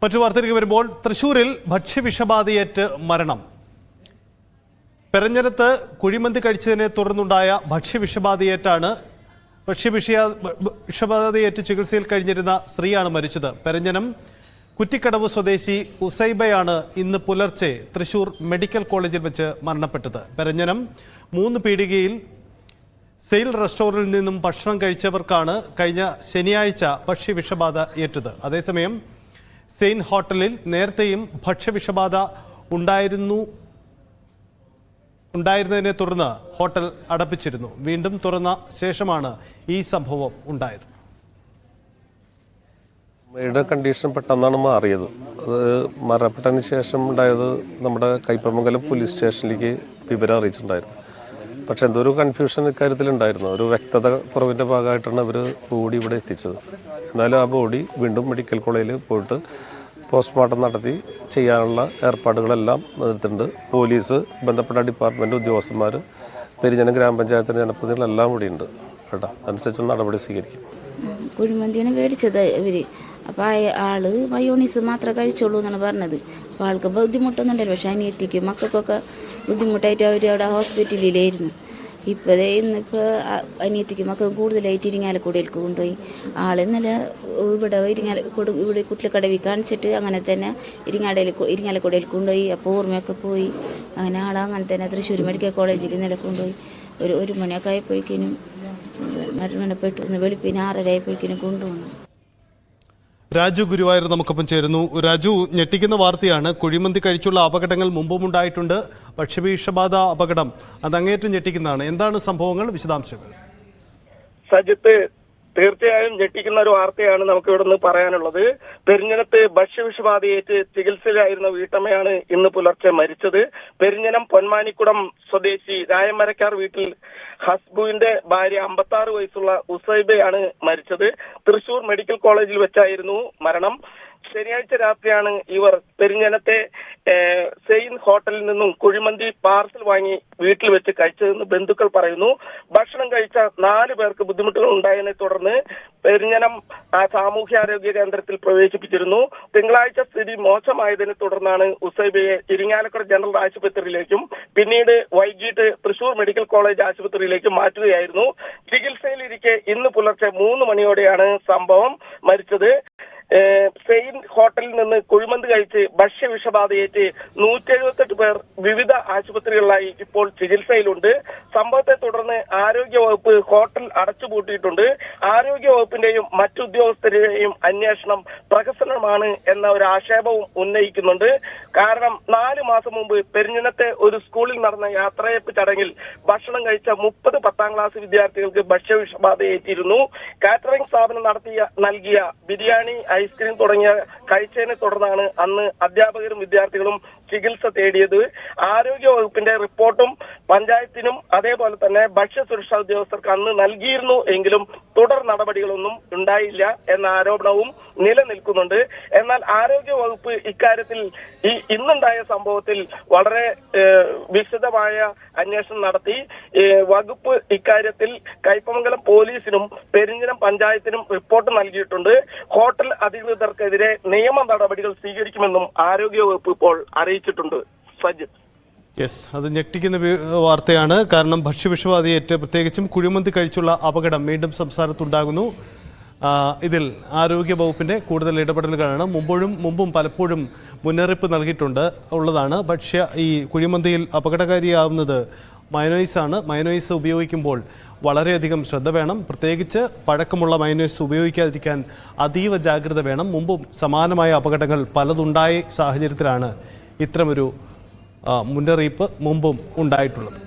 മറ്റു വാർത്തയിലേക്ക് വരുമ്പോൾ തൃശൂരിൽ ഭക്ഷ്യവിഷബാധയേറ്റ് മരണം. പെരഞ്ഞനത്ത് കുഴിമന്തി കഴിച്ചതിനെ തുടർന്നുണ്ടായ വിഷബാധയേറ്റ് ചികിത്സയിൽ കഴിഞ്ഞിരുന്ന സ്ത്രീയാണ് മരിച്ചത്. പെരഞ്ഞനം കുറ്റിക്കടവ് സ്വദേശി ഉസൈബയാണ് ഇന്ന് പുലർച്ചെ തൃശൂർ മെഡിക്കൽ കോളേജിൽ വെച്ച് മരണപ്പെട്ടത്. പെരഞ്ഞനം 3 പീടികയിൽ സെയിൽ റെസ്റ്റോറന്റിൽ നിന്നും ഭക്ഷണം കഴിച്ചവർക്കാണ് കഴിഞ്ഞ ശനിയാഴ്ച ഭക്ഷ്യവിഷബാധ ഏറ്റത്. അതേസമയം സെയിൻ ഹോട്ടലിൽ നേരത്തെയും ഭക്ഷ്യവിഷബാധ ഉണ്ടായിരുന്നതിനെ തുടർന്ന് ഹോട്ടൽ അടപ്പിച്ചിരുന്നു. വീണ്ടും തുറന്ന ശേഷമാണ് ഈ സംഭവം ഉണ്ടായത്. അമ്മയുടെ കണ്ടീഷൻ പെട്ടെന്നാണ് മാറിയത്. അത് മരണപ്പെട്ടതിന് ശേഷം ഉണ്ടായത് നമ്മുടെ കയ്പമംഗലം പോലീസ് സ്റ്റേഷനിലേക്ക് വിവരം അറിയിച്ചിട്ടുണ്ടായിരുന്നു. പക്ഷെ എന്തോ ഒരു കൺഫ്യൂഷൻ ഇക്കാര്യത്തിലുണ്ടായിരുന്നു. ഒരു വ്യക്തത കുറവിൻ്റെ ഭാഗമായിട്ടാണ് അവർ ബോഡി ഇവിടെ എത്തിച്ചത്. എന്നാലും ആ ബോഡി വീണ്ടും മെഡിക്കൽ കോളേജിൽ പോയിട്ട് പോസ്റ്റ്മോർട്ടം നടത്തി ചെയ്യാനുള്ള ഏർപ്പാടുകളെല്ലാം എടുത്തിട്ടുണ്ട്. പോലീസ്, ബന്ധപ്പെട്ട ഡിപ്പാർട്ട്മെൻറ്റ് ഉദ്യോഗസ്ഥന്മാർ, പെരിഞ്ഞനം ഗ്രാമപഞ്ചായത്തിൻ്റെ ജനപ്രതിനിധികളെല്ലാം കൂടിയുണ്ട് കേട്ടോ. അതനുസരിച്ചുള്ള നടപടി സ്വീകരിക്കും. കുഴിമന്തിയാണ് മേടിച്ചത് ഇവർ. അപ്പോൾ ആള് മയോണീസ് മാത്രമേ കഴിച്ചോളൂ എന്നാണ് പറഞ്ഞത്. അപ്പോൾ ആൾക്ക് ബുദ്ധിമുട്ടൊന്നും ഉണ്ടല്ലോ. പക്ഷേ അനിയത്തിക്കും മക്കൾക്കൊക്കെ ബുദ്ധിമുട്ടായിട്ട് അവർ അവിടെ ഹോസ്പിറ്റലിലായിരുന്നു. ഇന്നിപ്പോൾ അനിയത്തിക്ക് മക്കൾക്ക് കൂടുതലായിട്ട് ഇരിങ്ങാലക്കുടയിലേക്ക് കൊണ്ടുപോയി. ആളിന്നലെ ഇവിടെ കുട്ടിലക്കടവിൽ കാണിച്ചിട്ട് അങ്ങനെ തന്നെ ഇരിങ്ങാലക്കുടയിൽ കൊണ്ടുപോയി. അപ്പോൾ ഓർമ്മയൊക്കെ പോയി. അങ്ങനെ ആളങ്ങനെ തന്നെ തൃശ്ശൂർ മെഡിക്കൽ കോളേജിൽ ഇന്നലെ കൊണ്ടുപോയി. ഒരു മണിയൊക്കെ ആയപ്പോഴേക്കിനും മരണപ്പെട്ടു. വെളുപ്പിന് 6:30 ആയപ്പോഴേക്കിനും കൊണ്ടുപോകണം. രാജു ഗുരുവായൂർ നമുക്കൊപ്പം ചേരുന്നു. രാജു, ഞെട്ടിക്കുന്ന വാർത്തയാണ്. കുഴിമന്തി കഴിച്ചുള്ള അപകടങ്ങൾ മുമ്പും ഉണ്ടായിട്ടുണ്ട്. ഭക്ഷ്യവിഷബാധ അപകടം അത് അങ്ങേറ്റം ഞെട്ടിക്കുന്നതാണ്. എന്താണ് സംഭവങ്ങൾ, വിശദാംശങ്ങൾ? സജിത്ത്, തീർച്ചയായും ഞെട്ടിക്കുന്ന ഒരു വാർത്തയാണ് നമുക്ക് ഇവിടെ നിന്ന് പറയാനുള്ളത്. പെരിഞ്ഞനത്ത് ഭക്ഷ്യവിഷബാധയേറ്റ് ചികിത്സയിലായിരുന്ന വീട്ടമ്മയാണ് ഇന്ന് പുലർച്ചെ മരിച്ചത്. പെരിഞ്ഞനം പൊന്മാനിക്കുടം സ്വദേശി രായമരക്കാർ വീട്ടിൽ ഹസ്ബുവിന്റെ ഭാര്യ 56 വയസ്സുള്ള ഉസൈബയാണ് മരിച്ചത്. തൃശൂർ മെഡിക്കൽ കോളേജിൽ വെച്ചായിരുന്നു മരണം. ശനിയാഴ്ച രാത്രിയാണ് ഇവർ പെരിഞ്ഞനത്തെ സെയിൻ ഹോട്ടലിൽ നിന്നും കുഴിമന്തി പാർസൽ വാങ്ങി വീട്ടിൽ വെച്ച് കഴിച്ചതെന്ന് ബന്ധുക്കൾ പറയുന്നു. ഭക്ഷണം കഴിച്ച 4 പേർക്ക് ബുദ്ധിമുട്ടുകൾ ഉണ്ടായതിനെ തുടർന്ന് പെരിഞ്ഞനം സാമൂഹ്യാരോഗ്യ കേന്ദ്രത്തിൽ പ്രവേശിപ്പിച്ചിരുന്നു. തിങ്കളാഴ്ച സ്ഥിതി മോശമായതിനെ തുടർന്നാണ് ഉസൈബയെ ഇരിങ്ങാലക്കുട ജനറൽ ആശുപത്രിയിലേക്കും പിന്നീട് വൈകിട്ട് തൃശൂർ മെഡിക്കൽ കോളേജ് ആശുപത്രിയിലേക്കും മാറ്റുകയായിരുന്നു. ചികിത്സയിലിരിക്കെ ഇന്ന് പുലർച്ചെ 3 മണിയോടെയാണ് സംഭവം. മരിച്ചത് സെയിൻ ഹോട്ടലിൽ നിന്ന് കുഴിമന്തി കഴിച്ച് ഭക്ഷ്യവിഷബാധയേറ്റ് 178 പേർ വിവിധ ആശുപത്രികളിലായി ഇപ്പോൾ ചികിത്സയിലുണ്ട്. സംഭവത്തെ തുടർന്ന് ആരോഗ്യവകുപ്പ് ഹോട്ടൽ അടച്ചുപൂട്ടിയിട്ടുണ്ട്. ആരോഗ്യവകുപ്പിന്റെയും മറ്റു ഉദ്യോഗസ്ഥരുടെയും അന്വേഷണം പ്രഹസനമാണ് എന്ന ഒരു ആക്ഷേപവും ഉന്നയിക്കുന്നുണ്ട്. കാരണം 4 മാസം മുമ്പ് പെരിഞ്ഞനത്തെ ഒരു സ്കൂളിൽ നടന്ന യാത്രയപ്പ് ചടങ്ങിൽ ഭക്ഷണം കഴിച്ച 30 10ാം ക്ലാസ് വിദ്യാർത്ഥികൾക്ക് ഭക്ഷ്യവിഷബാധയേറ്റിരുന്നു. കാറ്ററിംഗ് സ്ഥാപനം നൽകിയ ബിരിയാണി, ഐസ്ക്രീം തുടങ്ങിയ കഴിച്ചതിനെ തുടർന്നാണ് അന്ന് അധ്യാപകരും വിദ്യാർത്ഥികളും ചികിത്സ തേടിയത്. ആരോഗ്യ വകുപ്പിന്റെ റിപ്പോർട്ടും പഞ്ചായത്തിനും അതേപോലെ തന്നെ ഭക്ഷ്യസുരക്ഷാ ഉദ്യോഗസ്ഥർക്ക് അന്ന് നൽകിയിരുന്നു. എങ്കിലും തുടർ നടപടികളൊന്നും ഉണ്ടായില്ല എന്ന ആരോപണവും നിലനിൽക്കുന്നുണ്ട്. എന്നാൽ ആരോഗ്യ വകുപ്പ് ഇക്കാര്യത്തിൽ ഇന്നുണ്ടായ സംഭവത്തിൽ വളരെ വിശദമായ അന്വേഷണം നടത്തി. വകുപ്പ് ഇക്കാര്യത്തിൽ കയ്പമംഗലം പോലീസിനും പെരിഞ്ഞനം പഞ്ചായത്തിനും റിപ്പോർട്ട് നൽകിയിട്ടുണ്ട്. ഹോട്ടൽ അധികൃതർക്കെതിരെ നിയമ നടപടികൾ സ്വീകരിക്കുമെന്നും ആരോഗ്യവകുപ്പ് ഇപ്പോൾ അറിയിച്ചിട്ടുണ്ട്. സജിത്, അത് ഞെട്ടിക്കുന്ന വാർത്തയാണ്. കാരണം ഭക്ഷ്യവിഷബാധയേറ്റ് പ്രത്യേകിച്ചും കുഴിമന്തി കഴിച്ചുള്ള അപകടം വീണ്ടും സംസ്ഥാനത്തുണ്ടാകുന്നു. ഇതിൽ ആരോഗ്യ വകുപ്പിന്റെ കൂടുതൽ ഇടപെടലുകളാണ്. മുമ്പും പലപ്പോഴും മുന്നറിയിപ്പ് നൽകിയിട്ടുണ്ട് ഉള്ളതാണ്. ഈ കുഴിമന്തിയിൽ അപകടകാരിയാവുന്നത് മയോണൈസാണ്. മയോണൈസ് ഉപയോഗിക്കുമ്പോൾ വളരെയധികം ശ്രദ്ധ വേണം. പ്രത്യേകിച്ച് പഴക്കമുള്ള മയോണൈസ് ഉപയോഗിക്കാതിരിക്കാൻ അതീവ ജാഗ്രത വേണം. മുമ്പും സമാനമായ അപകടങ്ങൾ പലതുണ്ടായ സാഹചര്യത്തിലാണ് ഇത്തരമൊരു മുന്നറിയിപ്പ് മുമ്പും ഉണ്ടായിട്ടുള്ളത്.